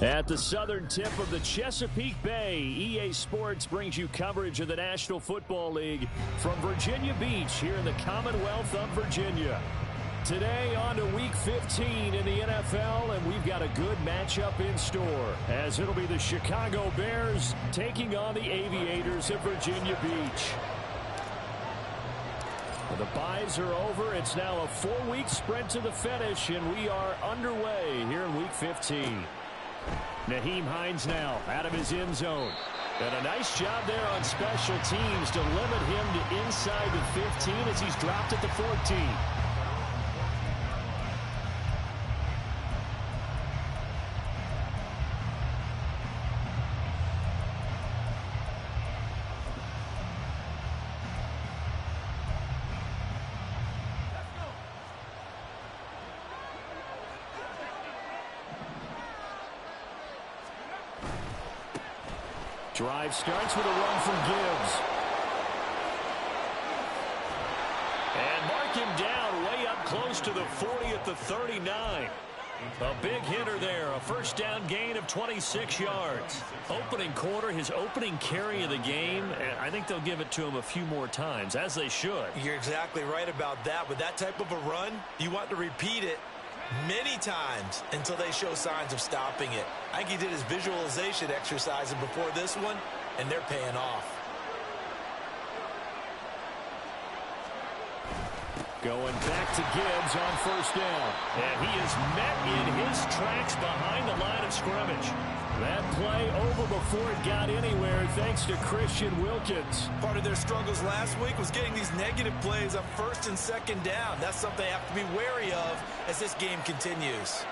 At the southern tip of the Chesapeake Bay, EA Sports brings you coverage of the National Football League from Virginia Beach here in the Commonwealth of Virginia. Today on to Week 15 in the NFL, and we've got a good matchup in store, as it'll be the Chicago Bears taking on the Aviators of Virginia Beach. The byes are over. It's now a 4-week sprint to the finish, and we are underway here in Week 15. Nyheim Hines now out of his end zone. And a nice job there on special teams to limit him to inside the 15 as he's dropped at the 14. Drive starts with a run from Gibbs. And mark him down way up close to the 40 at the 39. A big hitter there, a first down gain of 26 yards. Opening quarter, his opening carry of the game, and I think they'll give it to him a few more times, as they should. You're exactly right about that. With that type of a run, you want to repeat it many times until they show signs of stopping it. I think he did his visualization exercise before this one, and they're paying off. Going back to Gibbs on first down. And he is met in his tracks behind the line of scrimmage. That play over before it got anywhere thanks to Christian Wilkins. Part of their struggles last week was getting these negative plays on first and second down. That's something they have to be wary of as this game continues.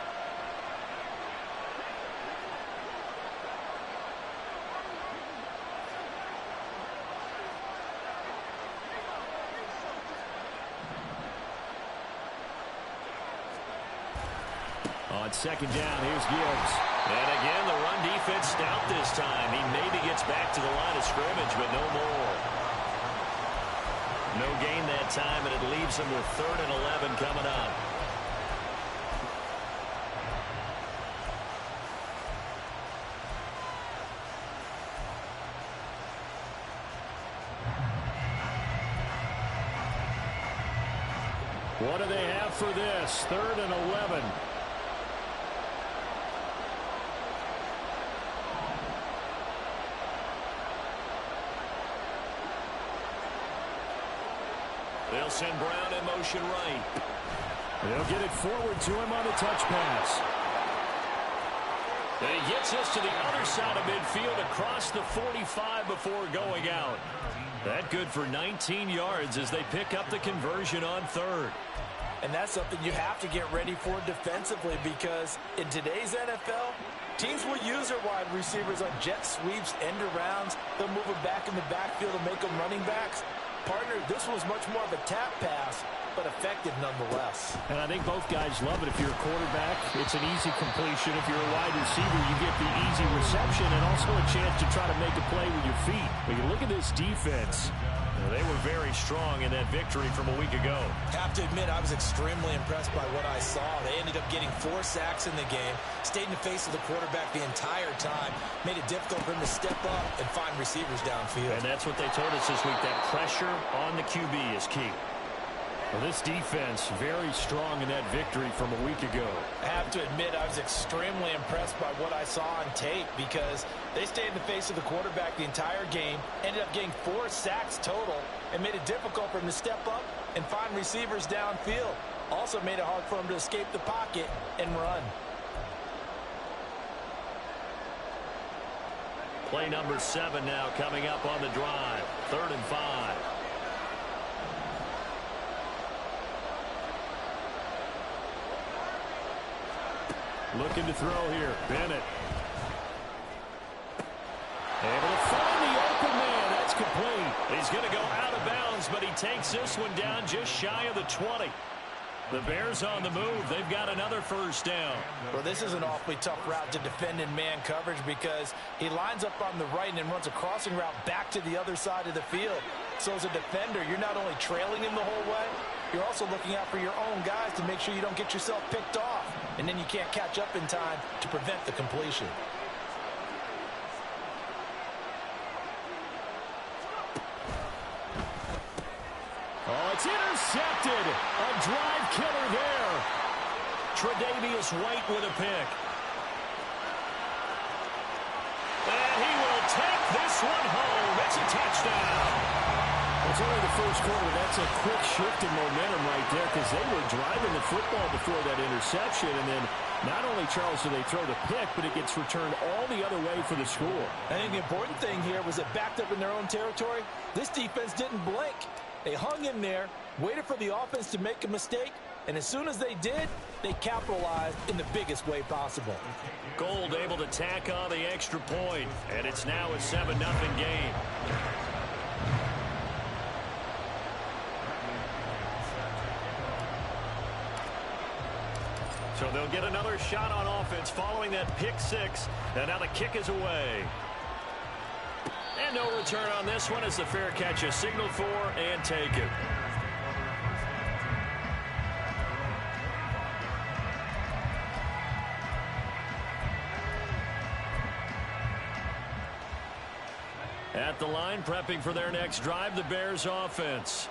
On second down, here's Gibbs. And again, the run defense stout this time. He maybe gets back to the line of scrimmage, but no more. No gain that time, and it leaves him with 3rd and 11 coming up. What do they have for this? 3rd and 11. They'll send Brown in motion right. They'll get it forward to him on the touch pass. And he gets us to the other side of midfield across the 45 before going out. That good for 19 yards as they pick up the conversion on 3rd. And that's something you have to get ready for defensively, because in today's NFL, teams will use their wide receivers on jet sweeps, end arounds. They'll move them back in the backfield and make them running backs. Partner, this was much more of a tap pass, but effective nonetheless. And I think both guys love it. If you're a quarterback, it's an easy completion. If you're a wide receiver, you get the easy reception and also a chance to try to make a play with your feet. But you look at this defense. They were very strong in that victory from a week ago. Have to admit, I was extremely impressed by what I saw. They ended up getting 4 sacks in the game, stayed in the face of the quarterback the entire time, made it difficult for him to step up and find receivers downfield. And that's what they told us this week, that pressure on the QB is key. Well, this defense very strong in that victory from a week ago. I have to admit, I was extremely impressed by what I saw on tape because they stayed in the face of the quarterback the entire game, ended up getting 4 sacks total, and made it difficult for him to step up and find receivers downfield. Also made it hard for him to escape the pocket and run. Play number 7 now coming up on the drive. 3rd and 5. Looking to throw here. Bennett. Able to find the open man. That's complete. He's going to go out of bounds, but he takes this one down just shy of the 20. The Bears on the move. They've got another first down. Well, this is an awfully tough route to defend in man coverage because he lines up on the right and then runs a crossing route back to the other side of the field. So as a defender, you're not only trailing him the whole way, you're also looking out for your own guys to make sure you don't get yourself picked off. And then you can't catch up in time to prevent the completion. Oh, it's intercepted. A drive killer there. Tre'Davious White with a pick. And he will take this one home. It's a touchdown. It's only the first quarter. That's a quick shift in momentum right there because they were driving the football before that interception. And then not only, Charles, do they throw the pick, but it gets returned all the other way for the score. I think the important thing here was it backed up in their own territory. This defense didn't blink. They hung in there, waited for the offense to make a mistake, and as soon as they did, they capitalized in the biggest way possible. Gold able to tack on the extra point, and it's now a 7-0 game. So they'll get another shot on offense following that pick 6, and now the kick is away. And no return on this one as the fair catch is signaled for and taken. At the line, prepping for their next drive, the Bears offense.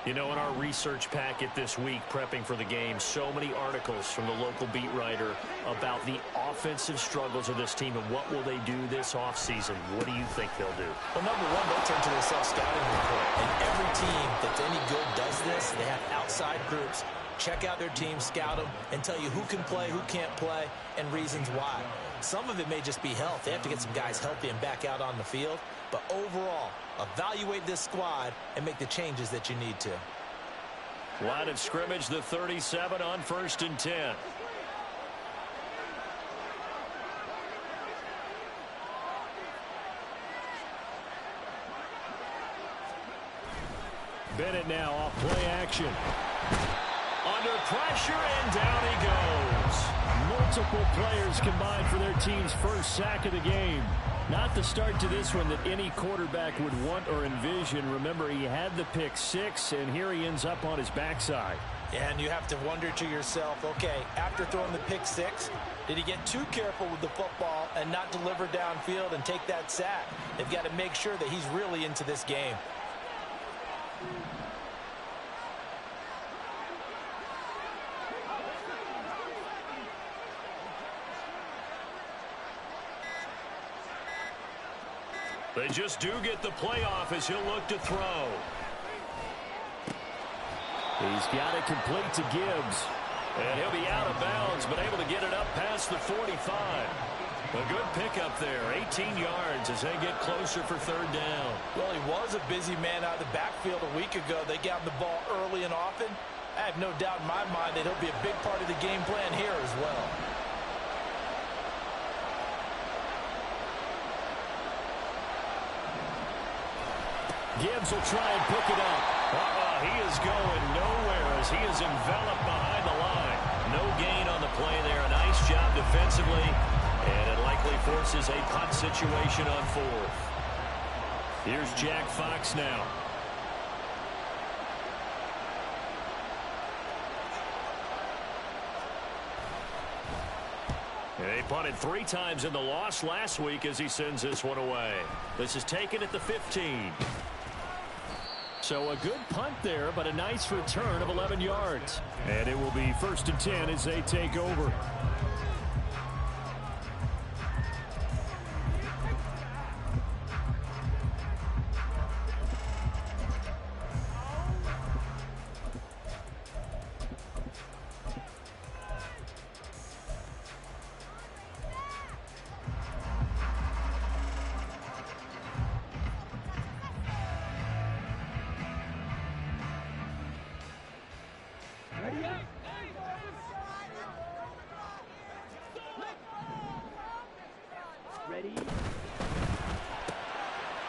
You know, in our research packet this week, prepping for the game, so many articles from the local beat writer about the offensive struggles of this team and what will they do this offseason. What do you think they'll do? Well, number one, they'll turn to their self-scouting report. And every team that's any good does this. They have outside groups. Check out their team, scout them, and tell you who can play, who can't play, and reasons why. Some of it may just be health. They have to get some guys healthy and back out on the field. But overall, evaluate this squad and make the changes that you need to. Line of scrimmage, the 37 on 1st and 10. Bennett now off play action. Under pressure, and down he goes. Multiple players combined for their team's first sack of the game. Not the start to this one that any quarterback would want or envision. Remember, he had the pick 6, and here he ends up on his backside. And you have to wonder to yourself, okay, after throwing the pick 6, did he get too careful with the football and not deliver downfield and take that sack? They've got to make sure that he's really into this game. They just do get the playoff as he'll look to throw. He's got it complete to Gibbs. And he'll be out of bounds, but able to get it up past the 45. A good pickup there, 18 yards as they get closer for 3rd down. Well, he was a busy man out of the backfield a week ago. They got him the ball early and often. I have no doubt in my mind that he'll be a big part of the game plan here as well. Gibbs will try and pick it up. He is going nowhere as he is enveloped behind the line. No gain on the play there. A nice job defensively. And it likely forces a punt situation on 4th. Here's Jack Fox now. They punted 3 times in the loss last week as he sends this one away. This is taken at the 15. So a good punt there, but a nice return of 11 yards. And it will be 1st and 10 as they take over.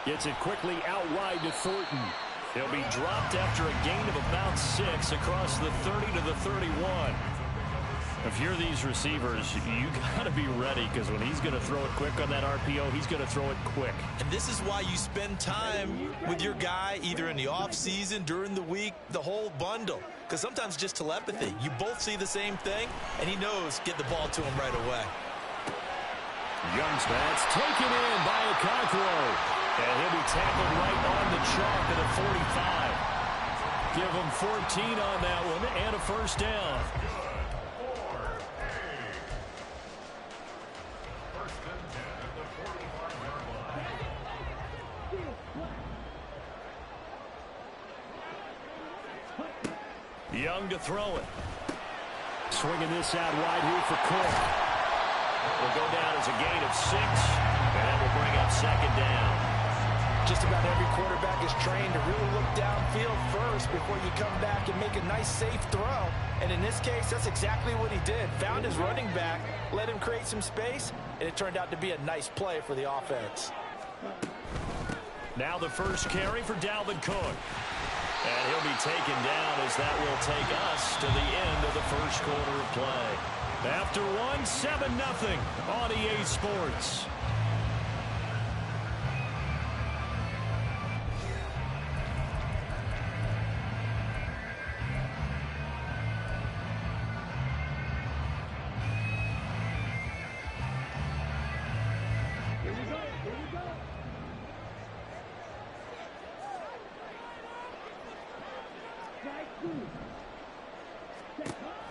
Gets it quickly out wide to Thornton. He'll be dropped after a gain of about 6 across the 30 to the 31. If you're these receivers, you got to be ready, because when he's going to throw it quick on that RPO, he's going to throw it quick. And this is why you spend time with your guy either in the offseason, during the week, the whole bundle. Because sometimes just telepathy. You both see the same thing, and he knows get the ball to him right away. Young's that's taken in by Okonkwo. And he'll be tackled right on the chalk at a 45. Give him 14 on that one and a first down. Young to throw it. Swinging this out wide here for Cook. Will go down as a gain of 6, and that will bring up 2nd down. Just about every quarterback is trained to really look downfield first before you come back and make a nice, safe throw. And in this case, that's exactly what he did. Found his running back, let him create some space, and it turned out to be a nice play for the offense. Now the first carry for Dalvin Cook. And he'll be taken down as that will take us to the end of the first quarter of play. After one, 7-0 on EA Sports.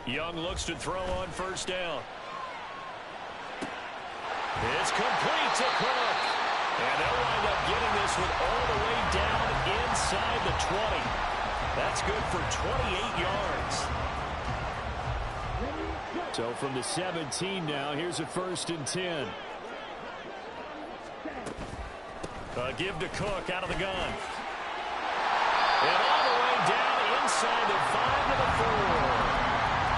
Young looks to throw on first down. It's complete to Cook. And they'll wind up getting this one all the way down inside the 20. That's good for 28 yards. So from the 17 now, here's a 1st and 10. Give to Cook out of the gun. And all the way down inside the 5 to the 4.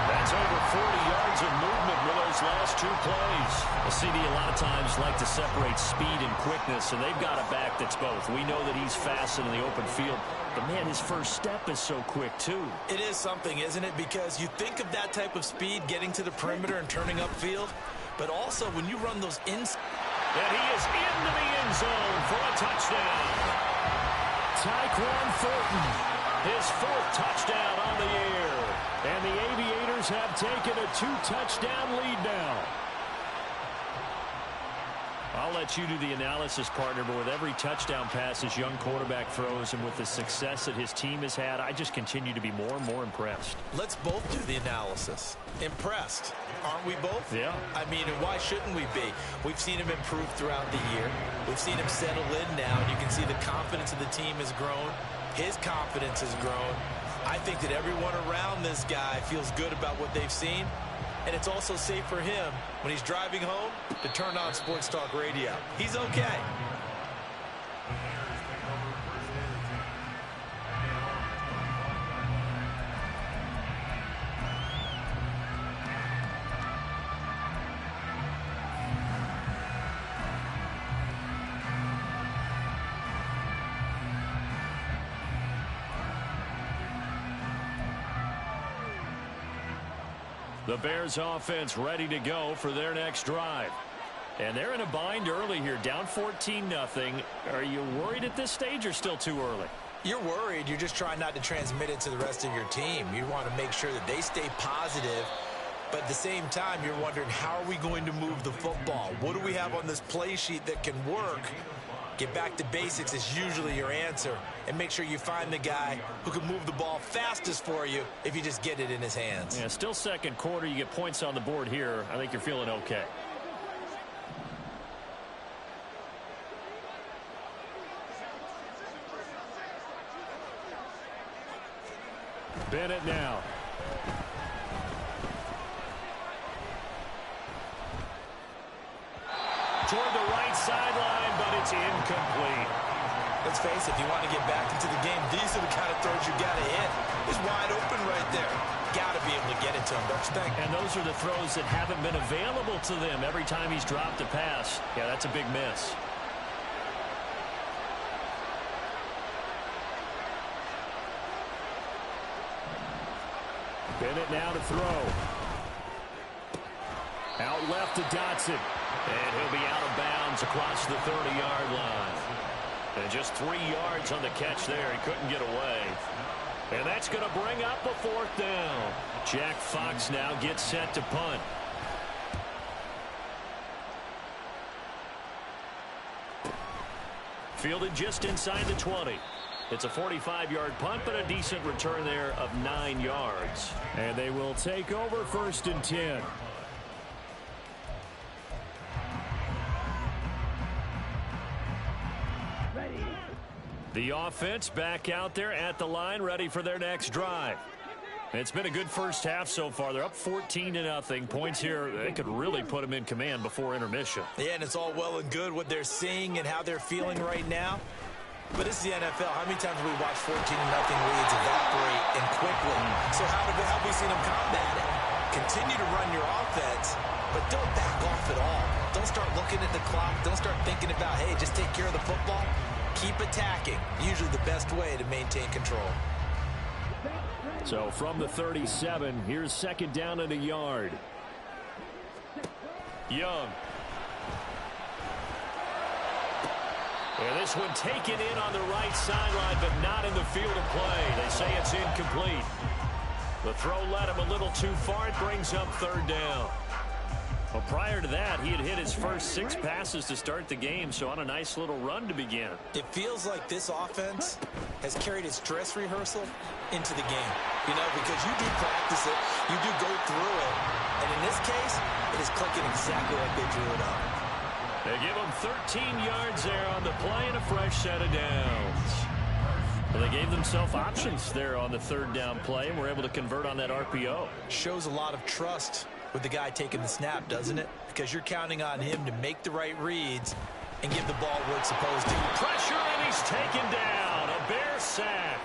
That's over 40 yards of movement with those last 2 plays. A CD a lot of times like to separate speed and quickness, and they've got a back that's both. We know that he's fast in the open field, but, man, his first step is so quick, too. It is something, isn't it? Because you think of that type of speed getting to the perimeter and turning upfield, but also when you run those ins. And he is into the end zone for a touchdown. Tyquan Thornton, his 4th touchdown on the year. And the Aviators have taken a 2-touchdown lead now. I'll let you do the analysis, partner, but with every touchdown pass his young quarterback throws and with the success that his team has had, I just continue to be more and more impressed. Let's both do the analysis. Impressed. Aren't we both? Yeah. I mean, and why shouldn't we be? We've seen him improve throughout the year. We've seen him settle in now, and you can see the confidence of the team has grown. His confidence has grown. I think that everyone around this guy feels good about what they've seen, and it's also safe for him when he's driving home to turn on Sports Talk Radio. He's okay. The Bears offense ready to go for their next drive. And they're in a bind early here, down 14-0. Are you worried at this stage or still too early? You're worried. You're just trying not to transmit it to the rest of your team. You want to make sure that they stay positive. But at the same time, you're wondering, how are we going to move the football? What do we have on this play sheet that can work? Get back to basics is usually your answer. And make sure you find the guy who can move the ball fastest for you if you just get it in his hands. Yeah, still second quarter. You get points on the board here. I think you're feeling okay. Bennett now. Toward the right sideline, but it's incomplete. Let's face it, if you want to get back into the game, these are the kind of throws you got to hit. He's wide open right there. Got to be able to get it to him, don't you think? And those are the throws that haven't been available to them every time he's dropped a pass. Yeah, that's a big miss. Bennett now to throw. Out left to Dotson. And he'll be out of bounds across the 30-yard line. And just 3 yards on the catch there. He couldn't get away. And that's going to bring up a 4th down. Jack Fox now gets set to punt. Fielded just inside the 20. It's a 45-yard punt, but a decent return there of 9 yards. And they will take over 1st and 10. The offense back out there at the line, ready for their next drive. It's been a good first half so far. They're up 14-0. Points here, they could really put them in command before intermission. Yeah, and it's all well and good what they're seeing and how they're feeling right now. But this is the NFL. How many times have we watched 14-0 leads evaporate and quickly? So how have we seen them combat it? Continue to run your offense, but don't back off at all. Don't start looking at the clock. Don't start thinking about, hey, just take care of the football. Keep attacking. Usually the best way to maintain control. So from the 37, here's 2nd down and a yard. Young. And this one taken in on the right sideline, but not in the field of play. They say it's incomplete. The throw led him a little too far. It brings up 3rd down. Well, prior to that, he had hit his first 6 passes to start the game, so on a nice little run to begin. It feels like this offense has carried its dress rehearsal into the game. You know, because you do practice it, you do go through it, and in this case, it is clicking exactly like they drew it up. They give him 13 yards there on the play and a fresh set of downs. Well, they gave themselves options there on the 3rd down play and were able to convert on that RPO. Shows a lot of trust with the guy taking the snap, doesn't it? Because you're counting on him to make the right reads and give the ball where it's supposed to. Pressure, and he's taken down. A Bear sack.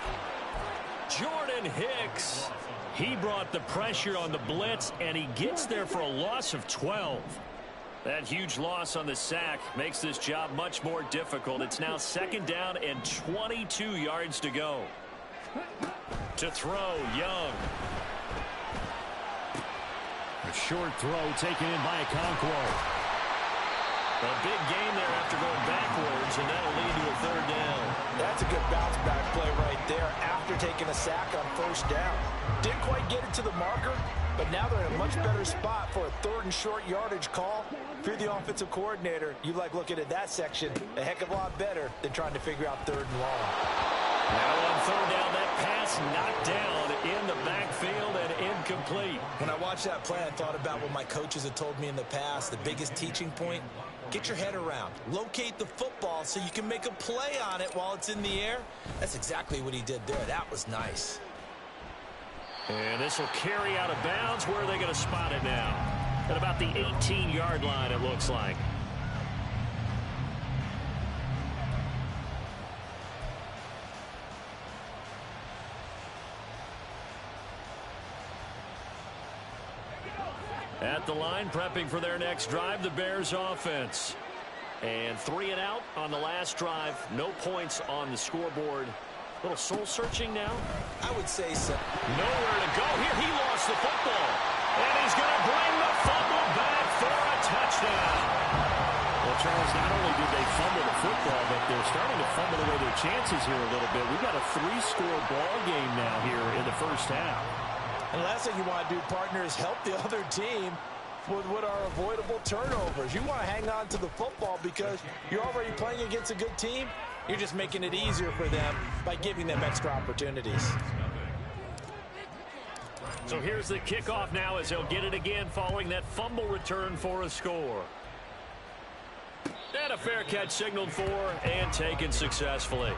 Jordan Hicks. He brought the pressure on the blitz, and he gets there for a loss of 12. That huge loss on the sack makes this job much more difficult. It's now 2nd down and 22 yards to go. To throw, Young. A short throw taken in by Okonkwo. A big gain there after going backwards, and that'll lead to a 3rd down. That's a good bounce-back play right there after taking a sack on 1st down. Didn't quite get it to the marker, but now they're in a much better spot for a 3rd and short yardage call. If you're the offensive coordinator, you like looking at that section a heck of a lot better than trying to figure out 3rd and long. Now on 3rd down, that pass knocked down in the backfield and incomplete. When I watched that play, I thought about what my coaches had told me in the past. The biggest teaching point, get your head around. Locate the football so you can make a play on it while it's in the air. That's exactly what he did there. That was nice. And this will carry out of bounds. Where are they going to spot it now? At about the 18-yard line, it looks like. At the line, prepping for their next drive, the Bears offense. And 3 and out on the last drive. No points on the scoreboard. A little soul-searching now? I would say so. Nowhere to go here. He lost the football. And he's going to bring the fumble back for a touchdown. Well, Charles, not only did they fumble the football, but they're starting to fumble away their chances here a little bit. We've got a 3-score ball game now here in the first half. And last thing you want to do, partner, is help the other team with our avoidable turnovers. You want to hang on to the football because you're already playing against a good team. You're just making it easier for them by giving them extra opportunities. So here's the kickoff now as they'll get it again following that fumble return for a score. And a fair catch signaled for and taken successfully.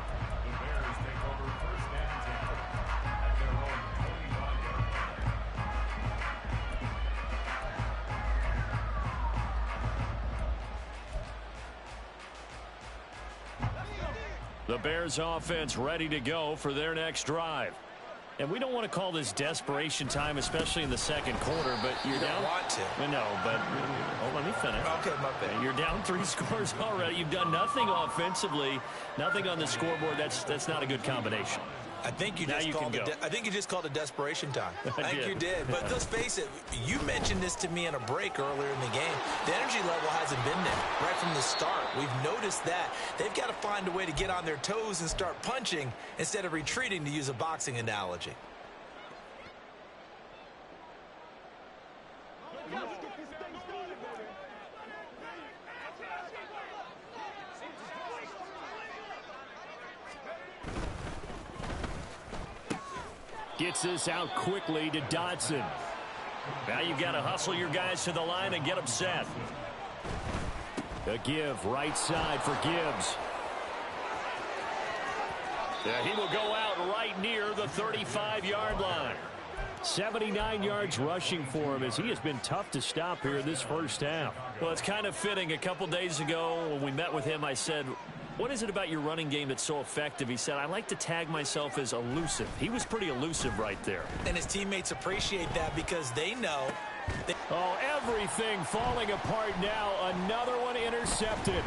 The Bears offense ready to go for their next drive. And we don't want to call this desperation time, especially in the second quarter, but you're down. You don't want to. No, but let me finish. Okay, my bad. You're down 3 scores already. You've done nothing offensively, nothing on the scoreboard. That's not a good combination. I think you just called it desperation time. I think you did. But let's face it, you mentioned this to me in a break earlier in the game. The energy level hasn't been there right from the start. We've noticed that. They've got to find a way to get on their toes and start punching instead of retreating, to use a boxing analogy. Gets this out quickly to Dotson. Now you've got to hustle your guys to the line and get them set. A give right side for Gibbs. He will go out right near the 35-yard line. 79 yards rushing for him as he has been tough to stop here this first half. Well, it's kind of fitting. A couple days ago when we met with him, I said, what is it about your running game that's so effective? He said, I like to tag myself as elusive. He was pretty elusive right there. And his teammates appreciate that because they know. Oh, everything falling apart now. Another one intercepted.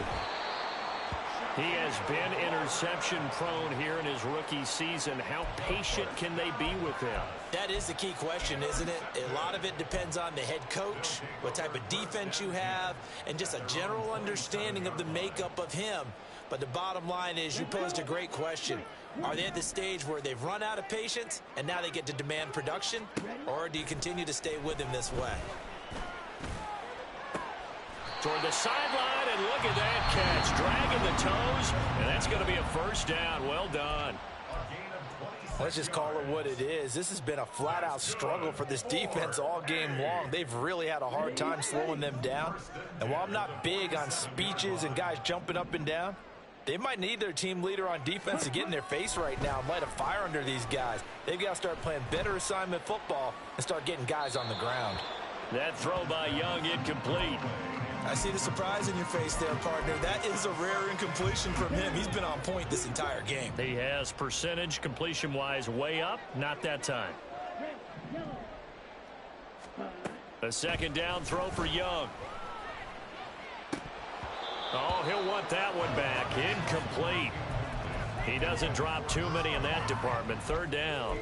He has been interception prone here in his rookie season. How patient can they be with him? That is the key question, isn't it? A lot of it depends on the head coach, what type of defense you have, and just a general understanding of the makeup of him. But the bottom line is you posed a great question. Are they at the stage where they've run out of patience and now they get to demand production? Or do you continue to stay with him this way? Toward the sideline, and look at that catch. Dragging the toes, and that's going to be a first down. Well done. Let's just call it what it is. This has been a flat-out struggle for this defense all game long. They've really had a hard time slowing them down. And while I'm not big on speeches and guys jumping up and down, they might need their team leader on defense to get in their face right now and light a fire under these guys. They've got to start playing better assignment football and start getting guys on the ground. That throw by Young incomplete. I see the surprise in your face there, partner. That is a rare incompletion from him. He's been on point this entire game. He has percentage completion-wise way up. Not that time. A second down throw for Young. Oh, he'll want that one back. Incomplete. He doesn't drop too many in that department. Third down.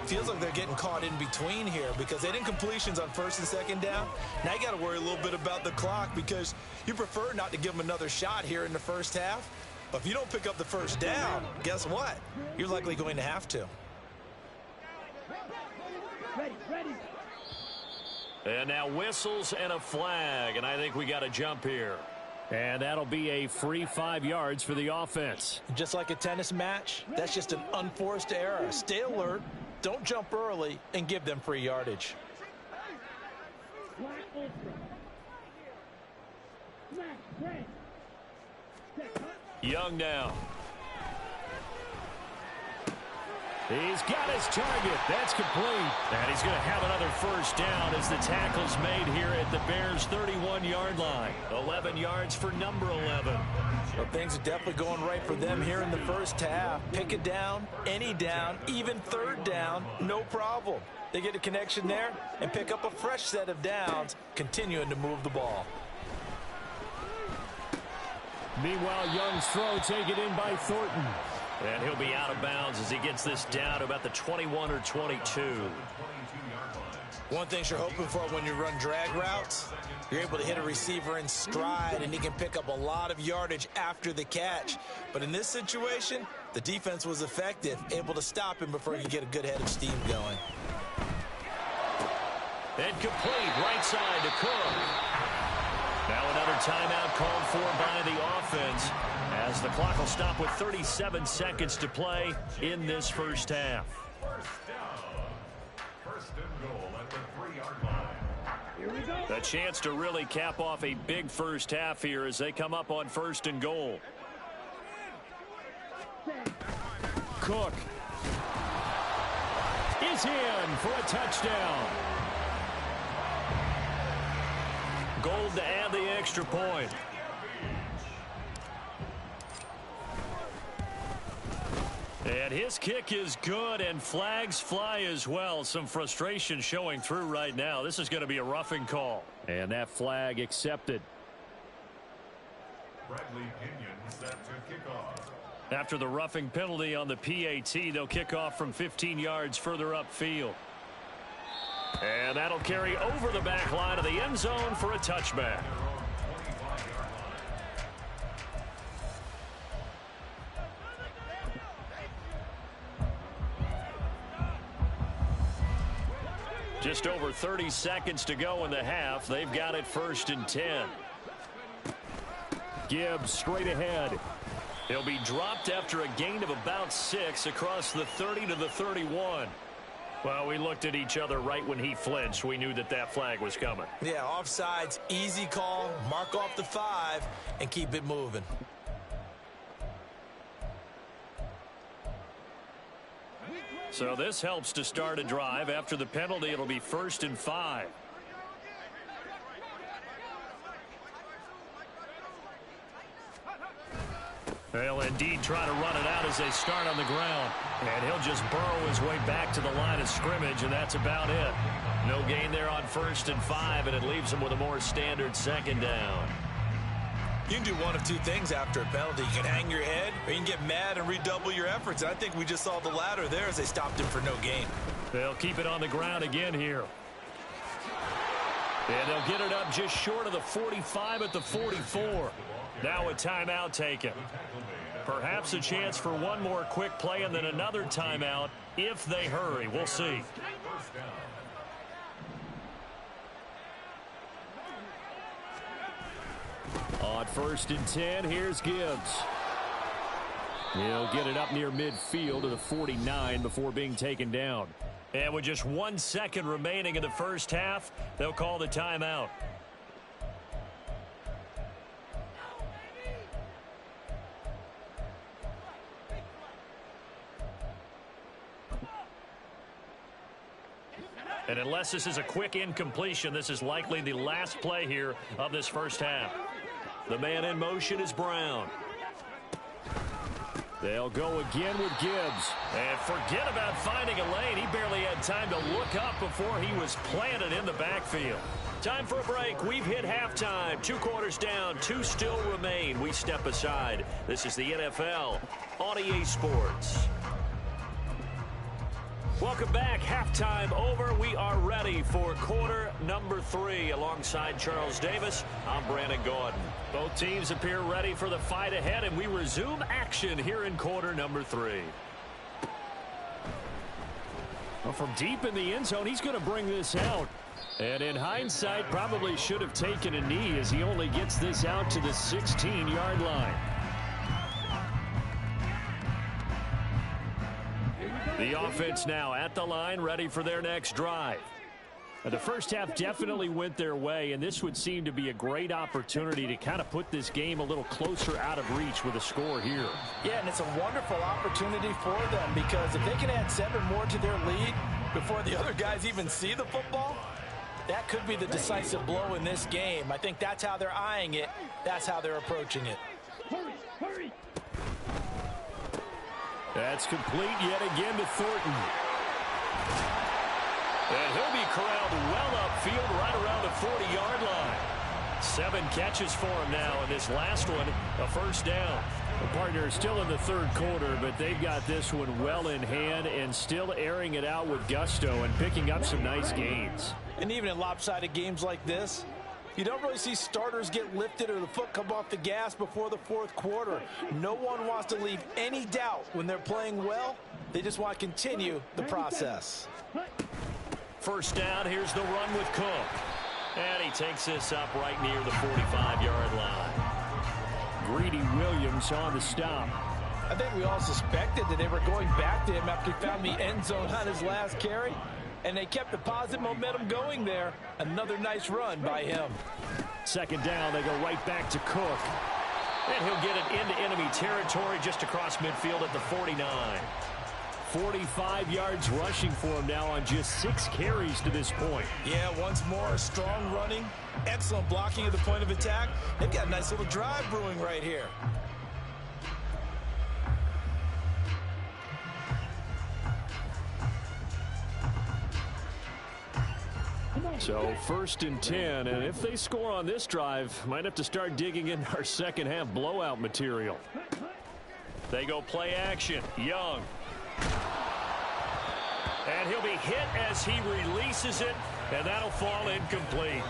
Feels like they're getting caught in between here because they did incompletions on first and second down. Now you got to worry a little bit about the clock because you prefer not to give them another shot here in the first half. But if you don't pick up the first down, guess what? You're likely going to have to. And now whistles and a flag, and I think we got a jump here. And that'll be a free 5 yards for the offense. Just like a tennis match, that's just an unforced error. Stay alert, don't jump early, and give them free yardage. Young now. He's got his target. That's complete. And he's going to have another first down as the tackle's made here at the Bears' 31-yard line. 11 yards for number 11. Well, things are definitely going right for them here in the first half. Pick it down, any down, even third down, no problem. They get a connection there and pick up a fresh set of downs, continuing to move the ball. Meanwhile, Young's throw taken in by Thornton. And he'll be out of bounds as he gets this down to about the 21 or 22. One thing you're hoping for when you run drag routes, you're able to hit a receiver in stride and he can pick up a lot of yardage after the catch. But in this situation, the defense was effective, able to stop him before he could get a good head of steam going. And complete right side to Cook. Now another timeout called for by the offense as the clock will stop with 37 seconds to play in this first half. First and goal at the 3-yard line. Here we go. A chance to really cap off a big first half here as they come up on first and goal. Cook is in for a touchdown. Gold to add the extra point. And his kick is good, and flags fly as well. Some frustration showing through right now. This is going to be a roughing call. And that flag accepted. Bradley Pinion set to kick off. After the roughing penalty on the PAT, they'll kick off from 15 yards further upfield. And that'll carry over the back line of the end zone for a touchback. Just over 30 seconds to go in the half. They've got it 1st and 10. Gibbs straight ahead. He'll be dropped after a gain of about 6 across the 30 to the 31. Well, we looked at each other right when he flinched. We knew that that flag was coming. Yeah, offsides, easy call. Mark off the 5 and keep it moving. So this helps to start a drive. After the penalty, it'll be 1st and 5. They'll indeed try to run it out as they start on the ground. And he'll just burrow his way back to the line of scrimmage, and that's about it. No gain there on 1st and 5, and it leaves him with a more standard 2nd down. You can do one of two things after a penalty. You can hang your head, or you can get mad and redouble your efforts. And I think we just saw the latter there as they stopped him for no gain. They'll keep it on the ground again here. And they'll get it up just short of the 45 at the 44. Now a timeout taken. Perhaps a chance for one more quick play and then another timeout if they hurry. We'll see. On 1st and 10, here's Gibbs. He'll get it up near midfield to the 49 before being taken down. And with just 1 second remaining in the first half, they'll call the timeout. And unless this is a quick incompletion, this is likely the last play here of this first half. The man in motion is Brown. They'll go again with Gibbs. And forget about finding a lane. He barely had time to look up before he was planted in the backfield. Time for a break. We've hit halftime. 2 quarters down. 2 still remain. We step aside. This is the NFL on EA Sports. Welcome back. Halftime over. We are ready for quarter number 3. Alongside Charles Davis, I'm Brandon Gordon. Both teams appear ready for the fight ahead, and we resume action here in quarter number 3. Well, from deep in the end zone, he's going to bring this out. And in hindsight, probably should have taken a knee as he only gets this out to the 16-yard line. The offense now at the line, ready for their next drive. The first half definitely went their way, and this would seem to be a great opportunity to kind of put this game a little closer out of reach with a score here. Yeah, and it's a wonderful opportunity for them because if they can add 7 more to their lead before the other guys even see the football, that could be the decisive blow in this game. I think that's how they're eyeing it. That's how they're approaching it. Hurry. That's complete yet again to Thornton. And he'll be corralled well upfield right around the 40-yard line. 7 catches for him now, and this last one, a first down. The partner is still in the 3rd quarter, but they've got this one well in hand and still airing it out with gusto and picking up some nice gains. And even in lopsided games like this, you don't really see starters get lifted or the foot come off the gas before the 4th quarter. No one wants to leave any doubt when they're playing well. They just want to continue the process. First down, here's the run with Cook. And he takes this up right near the 45-yard line. Greedy Williams on the stop. I think we all suspected that they were going back to him after he found the end zone on his last carry. And they kept the positive momentum going there. Another nice run by him. Second down, they go right back to Cook. And he'll get it into enemy territory just across midfield at the 49. 45 yards rushing for him now on just 6 carries to this point. Yeah, once more, strong running, excellent blocking at the point of attack. They've got a nice little drive brewing right here. So first and 10, and if they score on this drive, might have to start digging in our second half blowout material. They go play action. Young. And he'll be hit as he releases it, and that'll fall incomplete.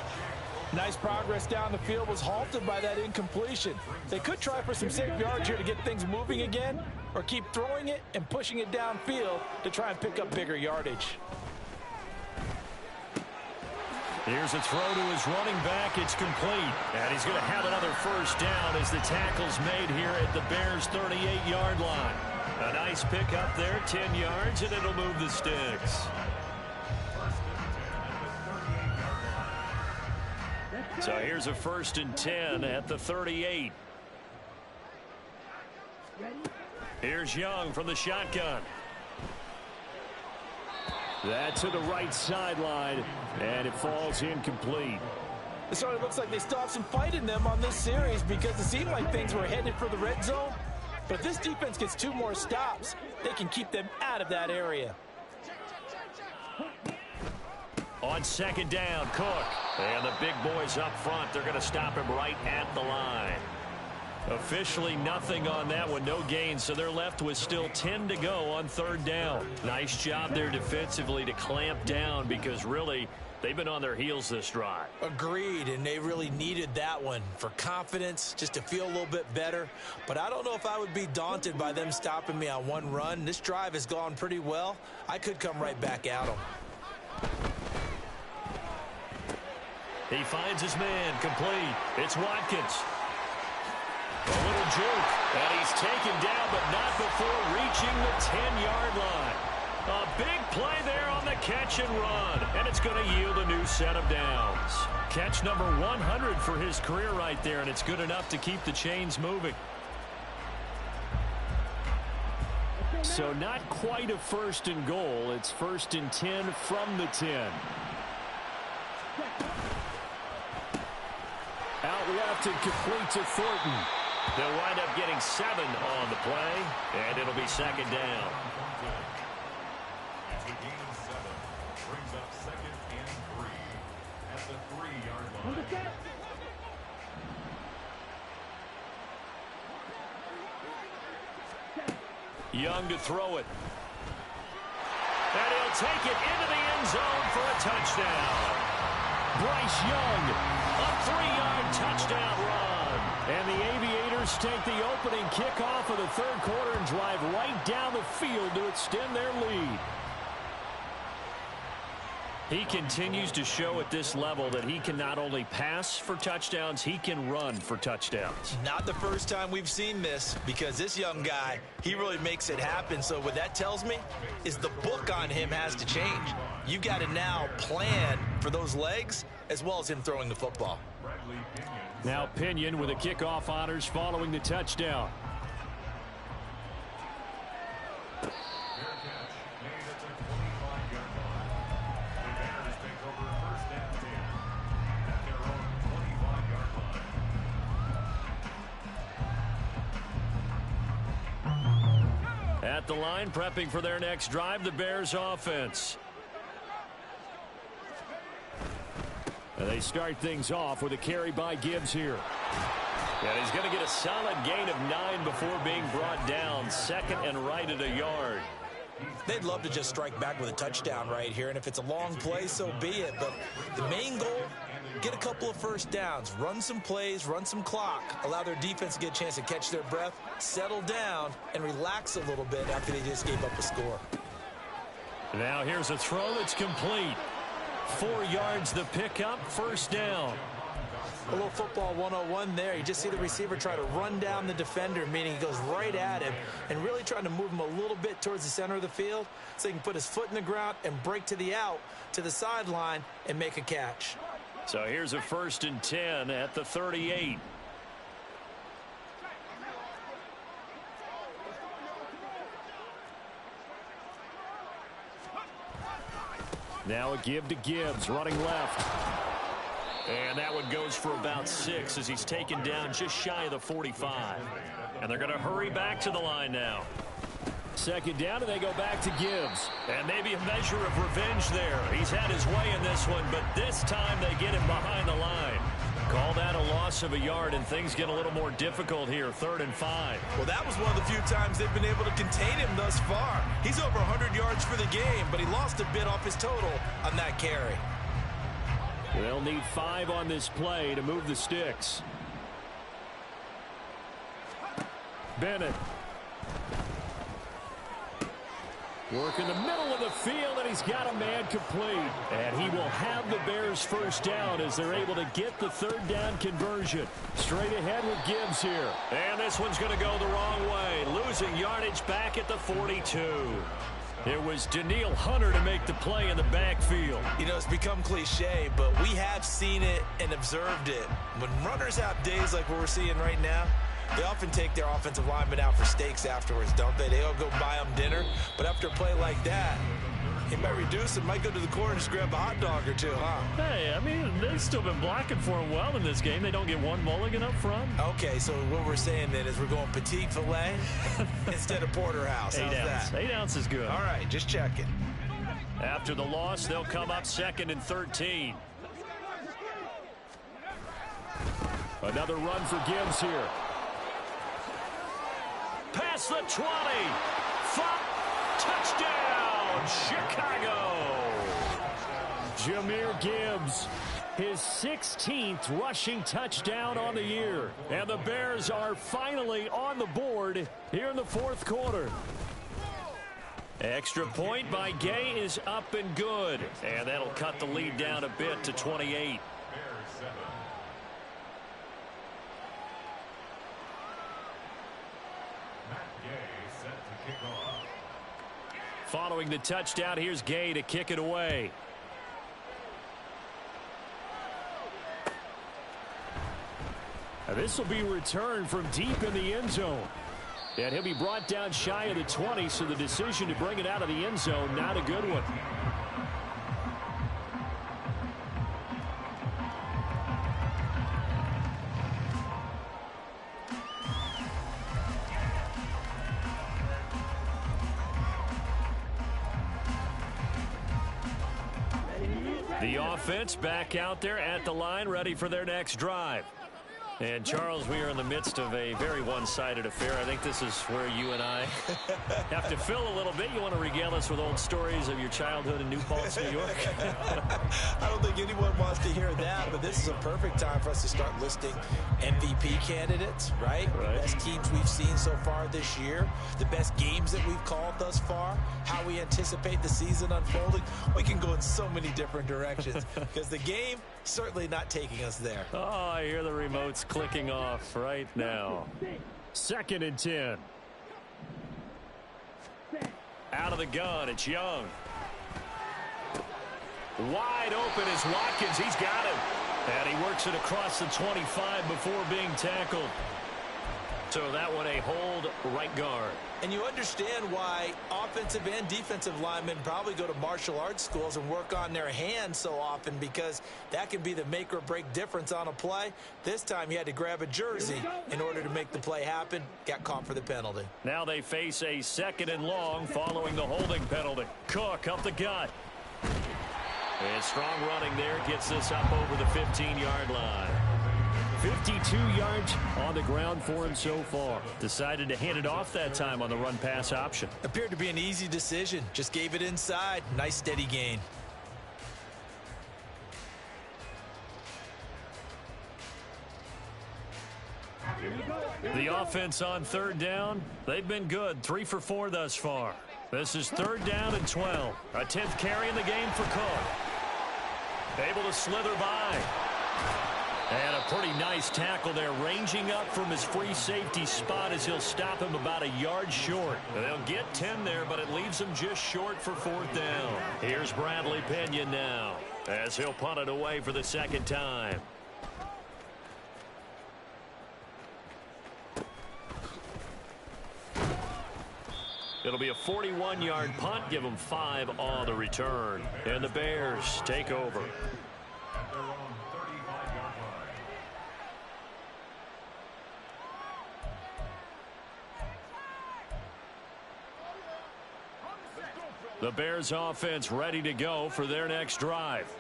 Nice progress down the field, was halted by that incompletion. They could try for some safe yards here to get things moving again, or keep throwing it and pushing it downfield to try and pick up bigger yardage. Here's a throw to his running back. It's complete. And he's going to have another first down as the tackle's made here at the Bears' 38-yard line. A nice pick up there, 10 yards, and it'll move the sticks. So here's a first and 10 at the 38. Here's Young from the shotgun. That to the right sideline, and it falls incomplete. It sort of looks like they still have some fight in them on this series because it seemed like things were headed for the red zone. But if this defense gets 2 more stops, they can keep them out of that area. On second down, Cook. And the big boys up front, they're going to stop him right at the line. Officially nothing on that one, no gain, so they're left with still 10 to go on third down. Nice job there defensively to clamp down because really they've been on their heels this drive. Agreed, and they really needed that one for confidence, just to feel a little bit better. But I don't know if I would be daunted by them stopping me on one run. This drive has gone pretty well. I could come right back at them. He finds his man, complete. It's Watkins. A little juke, and he's taken down, but not before reaching the 10-yard line. A big play there on the catch and run, and it's going to yield a new set of downs. Catch number 100 for his career right there, and it's good enough to keep the chains moving. So not quite a first and goal. It's first and 10 from the 10. Out left and complete to Thornton. They'll wind up getting 7 on the play, and it'll be second down. It's a gain of 7. Brings up second and 3 at the 3-yard line. Young to throw it. And he'll take it into the end zone for a touchdown. Bryce Young, a 3-yard touchdown run. And the Aviators take the opening kickoff of the third quarter and drive right down the field to extend their lead. He continues to show at this level that he can not only pass for touchdowns, he can run for touchdowns. Not the first time we've seen this, because this young guy, he really makes it happen. So what that tells me is the book on him has to change. You've got to now plan for those legs as well as him throwing the football. Now Pinion with the kickoff honors following the touchdown. At the line, prepping for their next drive, the Bears offense. And they start things off with a carry by Gibbs here. And he's going to get a solid gain of 9 before being brought down. Second and right at a yard. They'd love to just strike back with a touchdown right here, and if it's a long play, so be it. But the main goal, get a couple of first downs, run some plays, run some clock, allow their defense to get a chance to catch their breath, settle down, and relax a little bit after they just gave up a score. Now here's a throw that's complete. 4 yards the pickup, first down. A little football 101 there. You just see the receiver try to run down the defender, meaning he goes right at him and really trying to move him a little bit towards the center of the field so he can put his foot in the ground and break to the out, to the sideline, and make a catch. So here's a 1st and 10 at the 38. Now a give to Gibbs, running left. And that one goes for about 6 as he's taken down just shy of the 45. And they're going to hurry back to the line now. 2nd down, and they go back to Gibbs. And maybe a measure of revenge there. He's had his way in this one, but this time they get him behind the line. Call that a loss of a yard, and things get a little more difficult here, 3rd and 5. Well, that was one of the few times they've been able to contain him thus far. He's over 100 yards for the game, but he lost a bit off his total on that carry. They'll need 5 on this play to move the sticks. Bennett. Work in the middle of the field, and he's got a man complete. And he will have the Bears first down as they're able to get the 3rd down conversion. Straight ahead with Gibbs here. And this one's going to go the wrong way. Losing yardage back at the 42. It was Daniil Hunter to make the play in the backfield. You know, it's become cliche, but we have seen it and observed it. When runners have days like what we're seeing right now, they often take their offensive linemen out for steaks afterwards, don't they? They all go buy them dinner. But after a play like that, he might reduce it, might go to the corner and just grab a hot dog or two, huh? Hey, I mean, they've still been blocking for him well in this game. They don't get one mulligan up front. Okay, so what we're saying then is we're going petite filet instead of porterhouse. How's that? 8 ounce is good. All right, just checking. After the loss, they'll come up 2nd and 13. Another run for Gibbs here. Past the 20. Touchdown, Chicago. Jahmyr Gibbs, his 16th rushing touchdown on the year. And the Bears are finally on the board here in the 4th quarter. Extra point by Gay is up and good. And that'll cut the lead down a bit to 28. Following the touchdown, here's Gay to kick it away. Now this will be returned from deep in the end zone. And he'll be brought down shy of the 20, so the decision to bring it out of the end zone, not a good one. The offense back out there at the line, ready for their next drive. And, Charles, we are in the midst of a very one-sided affair. I think this is where you and I have to fill a little bit. You want to regale us with old stories of your childhood in New Paltz, New York? I don't think anyone wants to hear that, but this is a perfect time for us to start listing MVP candidates, right? The best teams we've seen so far this year, the best games that we've called thus far, how we anticipate the season unfolding. We can go in so many different directions because the game certainly not taking us there. Oh, I hear the remotes clicking off right now. 2nd and 10. Out of the gun, it's Young. Wide open is Watkins. He's got him. And he works it across the 25 before being tackled. So that one a hold right guard. And you understand why offensive and defensive linemen probably go to martial arts schools and work on their hands so often, because that can be the make or break difference on a play. This time he had to grab a jersey in order to make the play happen. Got caught for the penalty. Now they face a 2nd and long following the holding penalty. Cook up the gut. And strong running there gets this up over the 15-yard line. 52 yards on the ground for him so far. Decided to hand it off that time on the run-pass option. Appeared to be an easy decision. Just gave it inside. Nice steady gain. The offense on 3rd down, they've been good. 3 for 4 thus far. This is 3rd down and 12. A 10th carry in the game for Cook. Able to slither by. And a pretty nice tackle there, ranging up from his free safety spot as he'll stop him about a yard short. They'll get 10 there, but it leaves him just short for 4th down. Here's Bradley Pinion now as he'll punt it away for the second time. It'll be a 41-yard punt, give them 5 on the return. And the Bears take over. The Bears offense ready to go for their next drive.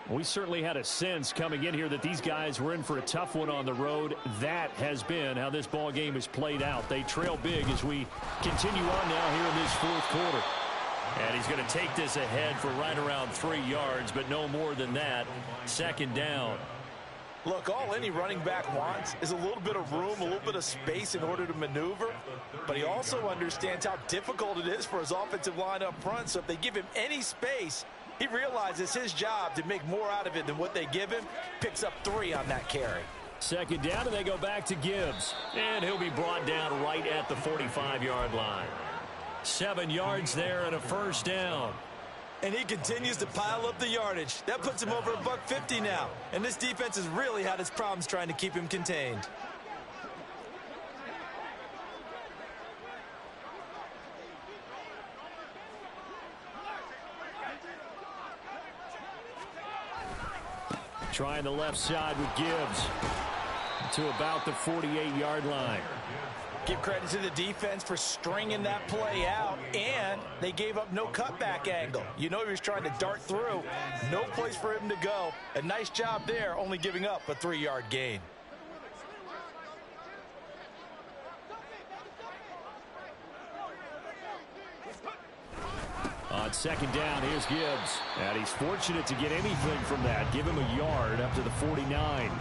We certainly had a sense coming in here that these guys were in for a tough one on the road. That has been how this ball game has played out. They trail big as we continue on now here in this 4th quarter. And he's going to take this ahead for right around 3 yards, but no more than that. 2nd down. Look, all any running back wants is a little bit of room, a little bit of space in order to maneuver. But he also understands how difficult it is for his offensive line up front. So if they give him any space, he realizes his job to make more out of it than what they give him. Picks up 3 on that carry. 2nd down, and they go back to Gibbs. And he'll be brought down right at the 45-yard line. 7 yards there and a 1st down. And he continues to pile up the yardage. That puts him over $150 now. And this defense has really had its problems trying to keep him contained. Trying the left side with Gibbs to about the 48-yard line. Give credit to the defense for stringing that play out, and they gave up no cutback angle. You know he was trying to dart through. No place for him to go. A nice job there, only giving up a 3-yard gain. On 2nd down, here's Gibbs. And he's fortunate to get anything from that. Give him a yard up to the 49.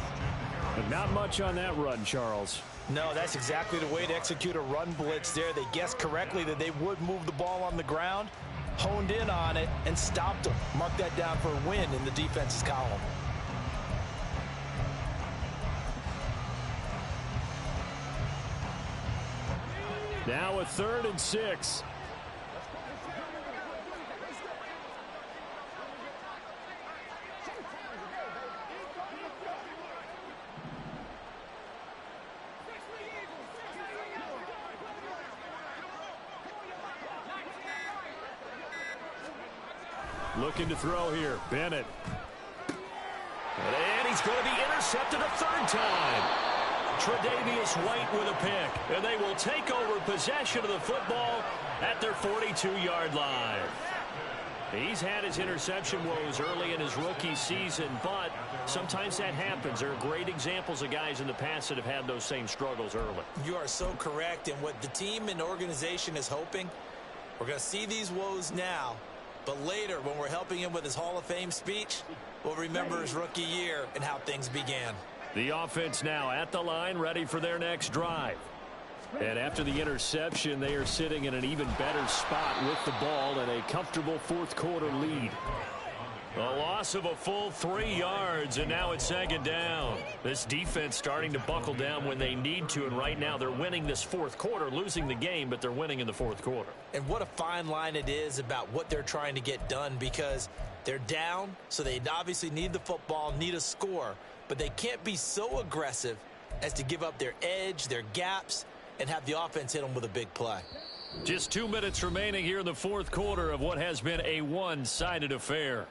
But not much on that run, Charles. No, that's exactly the way to execute a run blitz there. They guessed correctly that they would move the ball on the ground, honed in on it, and stopped them. Mark that down for a win in the defense's column. Now a 3rd and 6. Looking to throw here. Bennett. And he's going to be intercepted a 3rd time. Tre'Davious White with a pick. And they will take over possession of the football at their 42-yard line. He's had his interception woes early in his rookie season, but sometimes that happens. There are great examples of guys in the past that have had those same struggles early. You are so correct. And what the team and organization is hoping, we're going to see these woes now. But later, when we're helping him with his Hall of Fame speech, we'll remember his rookie year and how things began. The offense now at the line, ready for their next drive. And after the interception, they are sitting in an even better spot with the ball and a comfortable 4th quarter lead. A loss of a full 3 yards, and now it's 2nd down. This defense starting to buckle down when they need to, and right now they're winning this 4th quarter, losing the game, but they're winning in the 4th quarter. And what a fine line it is about what they're trying to get done, because they're down, so they obviously need the football, need a score, but they can't be so aggressive as to give up their edge, their gaps, and have the offense hit them with a big play. Just 2 minutes remaining here in the 4th quarter of what has been a one-sided affair.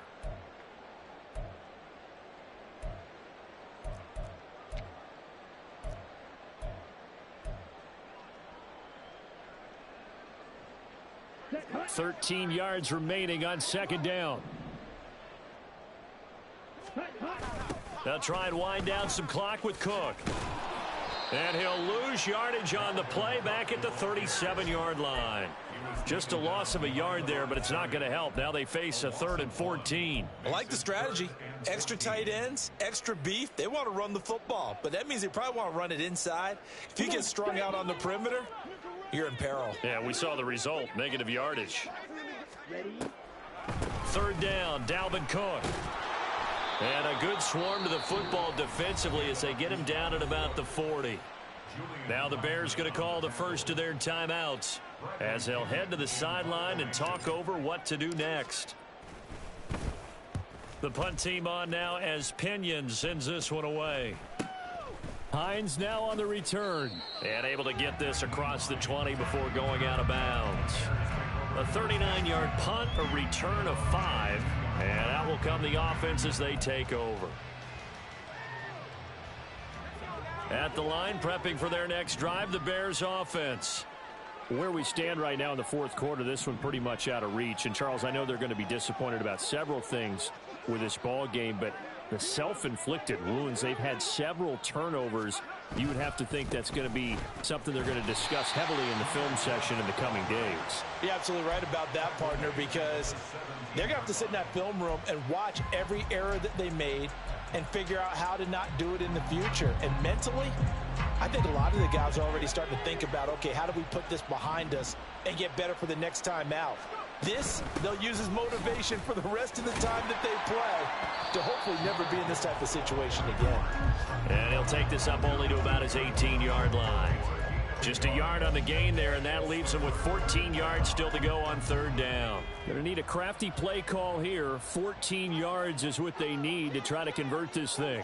$13 yards remaining on 2nd down. They'll try and wind down some clock with Cook. And he'll lose yardage on the play back at the 37-yard line. Just a loss of a yard there, but it's not going to help. Now they face a 3rd and 14. I like the strategy. Extra tight ends, extra beef. They want to run the football, but that means they probably want to run it inside. If you get strung out on the perimeter, you're in peril. Yeah, we saw the result. Negative yardage. 3rd down, Dalvin Cook. And a good swarm to the football defensively as they get him down at about the 40. Now the Bears going to call the first of their timeouts as they'll head to the sideline and talk over what to do next. The punt team on now as Pinion sends this one away. Hines now on the return. And able to get this across the 20 before going out of bounds. A 39-yard punt, a return of 5. And out will come the offense as they take over. At the line, prepping for their next drive, the Bears offense. Where we stand right now in the fourth quarter, this one pretty much out of reach. And, Charles, I know they're going to be disappointed about several things with this ball game, but the self-inflicted wounds, they've had several turnovers. You would have to think that's going to be something they're going to discuss heavily in the film session in the coming days. You're absolutely right about that, partner, because they're going to have to sit in that film room and watch every error that they made and figure out how to not do it in the future. And mentally, I think a lot of the guys are already starting to think about, okay, how do we put this behind us and get better for the next time out? This, they'll use as motivation for the rest of the time that they play to hopefully never be in this type of situation again. And he'll take this up only to about his 18-yard line. Just a yard on the gain there, and that leaves him with 14 yards still to go on third down. Going to need a crafty play call here. 14 yards is what they need to try to convert this thing.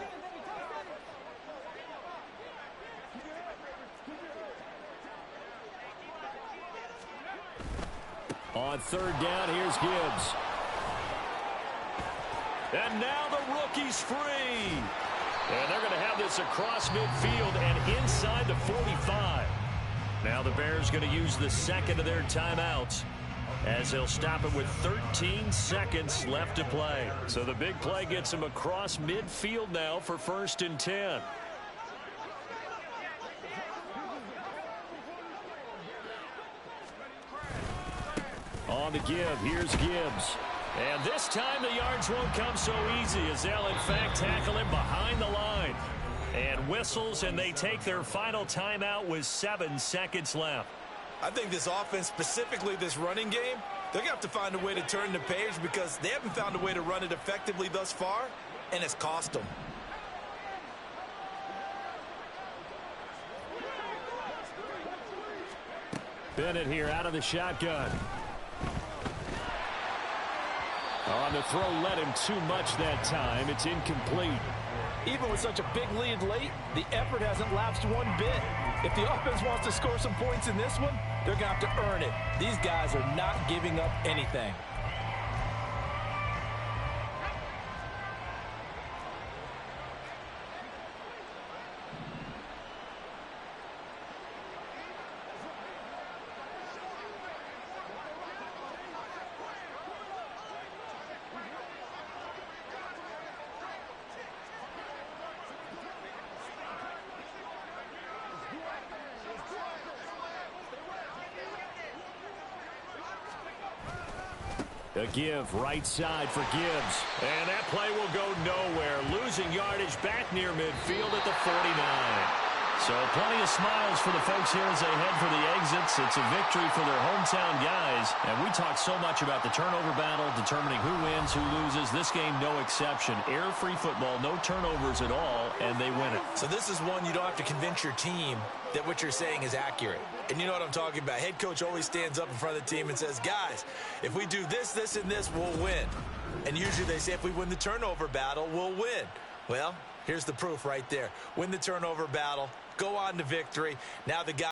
On third down, here's Gibbs. And now the rookie's free. And they're going to have this across midfield and inside the 45. Now the Bears going to use the second of their timeouts as they'll stop it with 13 seconds left to play. So the big play gets them across midfield now for 1st and 10. On the give, here's Gibbs. And this time the yards won't come so easy as they'll in fact tackle him behind the line. And whistles, and they take their final timeout with 7 seconds left. I think this offense, specifically this running game, they're going to have to find a way to turn the page because they haven't found a way to run it effectively thus far, and it's cost them. Bennett here out of the shotgun. On the throw, led him too much that time. It's incomplete. Even with such a big lead late, the effort hasn't lapsed one bit. If the offense wants to score some points in this one, they're going to have to earn it. These guys are not giving up anything. A give right side for Gibbs. And that play will go nowhere. Losing yardage back near midfield at the 49. So plenty of smiles for the folks here as they head for the exits. It's a victory for their hometown guys. And we talk so much about the turnover battle, determining who wins, who loses. This game, no exception. Error-free football, no turnovers at all, and they win it. So this is one you don't have to convince your team that what you're saying is accurate. And you know what I'm talking about. Head coach always stands up in front of the team and says, guys, if we do this, this, and this, we'll win. And usually they say if we win the turnover battle, we'll win. Well, here's the proof right there. Win the turnover battle, go on to victory. Now the guy